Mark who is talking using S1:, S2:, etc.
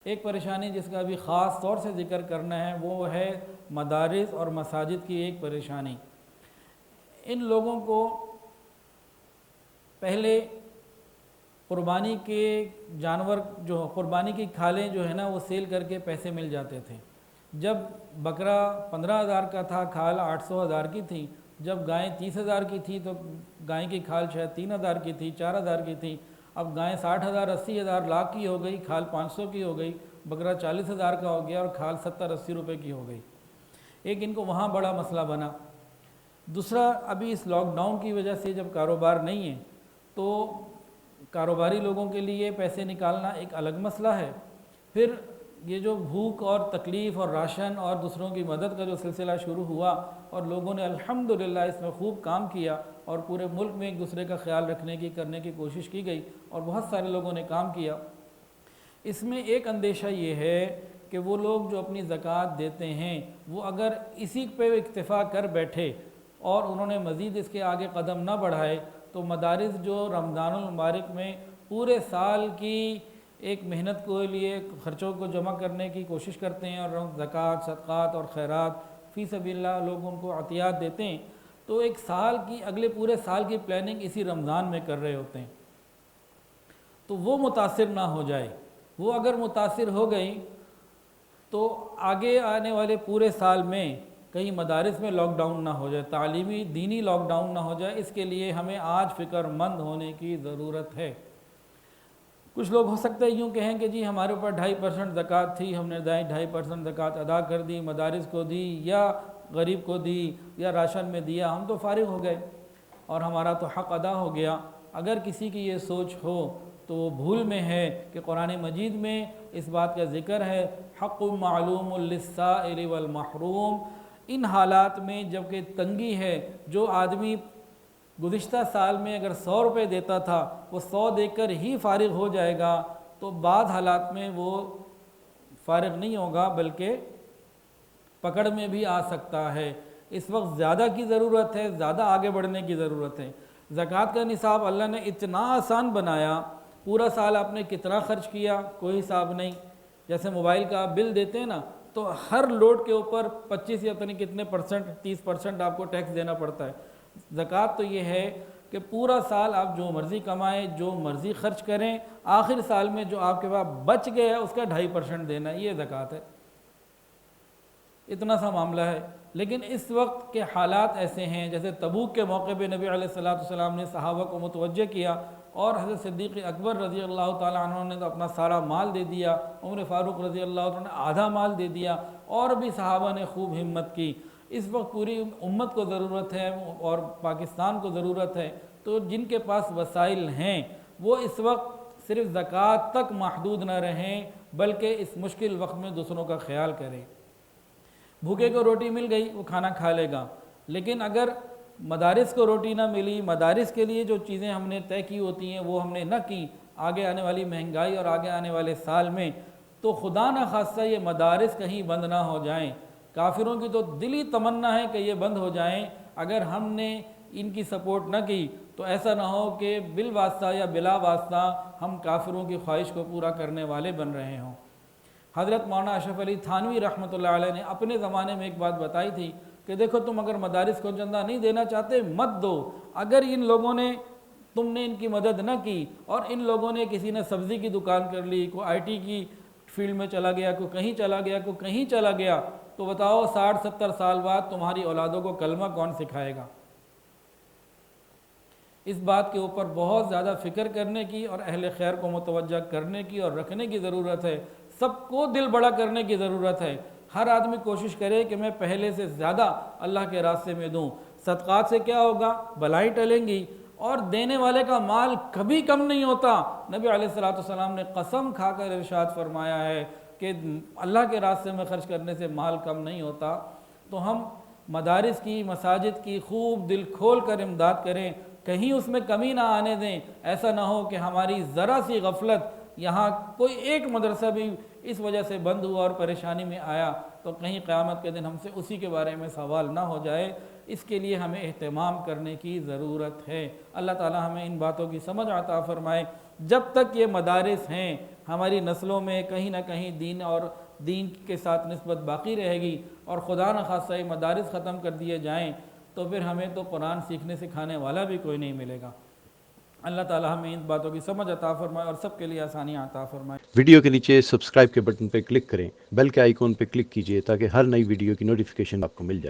S1: ایک پریشانی جس کا بھی خاص طور سے ذکر کرنا ہے وہ ہے مدارس اور مساجد کی ایک پریشانی۔ ان لوگوں کو پہلے قربانی کے جانور جو قربانی کی کھالیں جو ہے نا وہ سیل کر کے پیسے مل جاتے تھے۔ جب بکرا 15,000 کا تھا، کھال 800,000 کی تھی۔ جب گائیں 30,000 کی تھی تو گائیں کی کھال شاید 3,000 کی تھی، 4,000 کی تھی۔ اب گائیں 60,000 80,000 لاکھ کی ہو گئی، کھال 500 کی ہو گئی، بکرا 40,000 کا ہو گیا اور کھال 70-80 روپے کی ہو گئی۔ ایک ان کو وہاں بڑا مسئلہ بنا۔ دوسرا، ابھی اس لاک ڈاؤن کی وجہ سے جب کاروبار نہیں ہے تو کاروباری لوگوں کے لیے پیسے نکالنا ایک الگ مسئلہ ہے۔ پھر یہ جو بھوک اور تکلیف اور راشن اور دوسروں کی مدد کا جو سلسلہ شروع ہوا اور لوگوں نے الحمدللہ اس میں خوب کام کیا اور پورے ملک میں ایک دوسرے کا خیال رکھنے کی کرنے کی کوشش کی گئی اور بہت سارے لوگوں نے کام کیا۔ اس میں ایک اندیشہ یہ ہے کہ وہ لوگ جو اپنی زکوٰۃ دیتے ہیں وہ اگر اسی پہ اکتفا کر بیٹھے اور انہوں نے مزید اس کے آگے قدم نہ بڑھائے تو مدارس جو رمضان المبارک میں پورے سال کی ایک محنت کے لیے خرچوں کو جمع کرنے کی کوشش کرتے ہیں اور زکوٰۃ صدقات اور خیرات فی سبیل اللہ لوگ ان کو عطیات دیتے ہیں، تو ایک سال کی اگلے پورے سال کی پلاننگ اسی رمضان میں کر رہے ہوتے ہیں، تو وہ متاثر نہ ہو جائے۔ وہ اگر متاثر ہو گئی تو آگے آنے والے پورے سال میں کہیں مدارس میں لاک ڈاؤن نہ ہو جائے، تعلیمی دینی لاک ڈاؤن نہ ہو جائے، اس کے لیے ہمیں آج فکر مند ہونے کی ضرورت ہے۔ کچھ لوگ ہو سکتا ہے یوں کہیں کہ جی ہمارے اوپر 2.5% زکوٰۃ تھی، ہم نے 2.5% زکوٰۃ ادا کر دی، مدارس کو دی یا غریب کو دی یا راشن میں دیا، ہم تو فارغ ہو گئے اور ہمارا تو حق ادا ہو گیا۔ اگر کسی کی یہ سوچ ہو تو وہ بھول میں ہے کہ قرآن مجید میں اس بات کا ذکر ہے حق معلوم للسائل والمحروم۔ ان حالات میں جب کہ تنگی ہے، جو آدمی گزشتہ سال میں اگر 100 روپے دیتا تھا وہ 100 دے کر ہی فارغ ہو جائے گا، تو بعض حالات میں وہ فارغ نہیں ہوگا بلکہ پکڑ میں بھی آ سکتا ہے۔ اس وقت زیادہ کی ضرورت ہے، زیادہ آگے بڑھنے کی ضرورت ہے۔ زکوٰۃ کا نصاب اللہ نے اتنا آسان بنایا، پورا سال آپ نے کتنا خرچ کیا کوئی حساب نہیں۔ جیسے موبائل کا آپ بل دیتے ہیں نا تو ہر لوڈ کے اوپر 25 یا پتہ نہیں کتنے پرسنٹ 30% آپ کو ٹیکس دینا پڑتا ہے۔ زکوٰۃ تو یہ ہے کہ پورا سال آپ جو مرضی کمائیں، جو مرضی خرچ کریں، آخر سال میں جو آپ کے پاس بچ گیا اس کا 2.5% دینا، یہ زکوٰۃ ہے۔ اتنا سا معاملہ ہے۔ لیکن اس وقت کے حالات ایسے ہیں، جیسے تبوک کے موقع پہ نبی علیہ السلام نے صحابہ کو متوجہ کیا اور حضرت صدیق اکبر رضی اللہ تعالیٰ عنہ نے تو اپنا سارا مال دے دیا، عمر فاروق رضی اللہ عنہ نے آدھا مال دے دیا، اور بھی صحابہ نے خوب ہمت کی۔ اس وقت پوری امت کو ضرورت ہے اور پاکستان کو ضرورت ہے، تو جن کے پاس وسائل ہیں وہ اس وقت صرف زکوٰۃ تک محدود نہ رہیں بلکہ اس مشکل وقت میں دوسروں کا خیال کریں۔ بھوکے کو روٹی مل گئی وہ کھانا کھا لے گا، لیکن اگر مدارس کو روٹی نہ ملی، مدارس کے لیے جو چیزیں ہم نے طے کی ہوتی ہیں وہ ہم نے نہ کی، آگے آنے والی مہنگائی اور آگے آنے والے سال میں تو خدا نہ خواستہ یہ مدارس کہیں بند نہ ہو جائیں۔ کافروں کی تو دلی تمنا ہے کہ یہ بند ہو جائیں، اگر ہم نے ان کی سپورٹ نہ کی تو ایسا نہ ہو کہ بالواسطہ یا بلا واسطہ ہم کافروں کی خواہش کو پورا کرنے والے بن رہے ہوں۔ حضرت مولانا اشرف علی تھانوی رحمۃ اللہ علیہ نے اپنے زمانے میں ایک بات بتائی تھی کہ دیکھو تم اگر مدارس کو چندہ نہیں دینا چاہتے مت دو، اگر ان لوگوں نے تم نے ان کی مدد نہ کی اور ان لوگوں نے کسی نے سبزی کی دکان کر لی، کوئی آئی ٹی کی فیلڈ میں چلا گیا، کوئی کہیں چلا گیا، کوئی کہیں چلا گیا، تو بتاؤ 60-70 سال بعد تمہاری اولادوں کو کلمہ کون سکھائے گا؟ اس بات کے اوپر بہت زیادہ فکر کرنے کی اور اہل خیر کو متوجہ کرنے کی اور رکھنے کی ضرورت ہے۔ سب کو دل بڑا کرنے کی ضرورت ہے۔ ہر آدمی کوشش کرے کہ میں پہلے سے زیادہ اللہ کے راستے میں دوں۔ صدقات سے کیا ہوگا؟ بلائیں ٹلیں گی، اور دینے والے کا مال کبھی کم نہیں ہوتا۔ نبی علیہ السلام نے قسم کھا کر ارشاد فرمایا ہے کہ اللہ کے راستے میں خرچ کرنے سے مال کم نہیں ہوتا۔ تو ہم مدارس کی، مساجد کی خوب دل کھول کر امداد کریں، کہیں اس میں کمی نہ آنے دیں۔ ایسا نہ ہو کہ ہماری ذرا سی غفلت، یہاں کوئی ایک مدرسہ بھی اس وجہ سے بند ہوا اور پریشانی میں آیا تو کہیں قیامت کے دن ہم سے اسی کے بارے میں سوال نہ ہو جائے۔ اس کے لیے ہمیں اہتمام کرنے کی ضرورت ہے۔ اللہ تعالی ہمیں ان باتوں کی سمجھ عطا فرمائے۔ جب تک یہ مدارس ہیں ہماری نسلوں میں کہیں نہ کہیں دین اور دین کے ساتھ نسبت باقی رہے گی، اور خدا نخواستہ یہ مدارس ختم کر دیے جائیں تو پھر ہمیں تو قرآن سیکھنے سکھانے والا بھی کوئی نہیں ملے گا۔ اللہ تعالیٰ ہمیں ان باتوں کی سمجھ عطا فرمائے اور سب کے لیے آسانیاں عطا فرمائے۔
S2: ویڈیو کے نیچے سبسکرائب کے بٹن پہ کلک کریں، بیل کے آئیکن پہ کلک کیجئے تاکہ ہر نئی ویڈیو کی نوٹیفیکیشن آپ کو مل جائے۔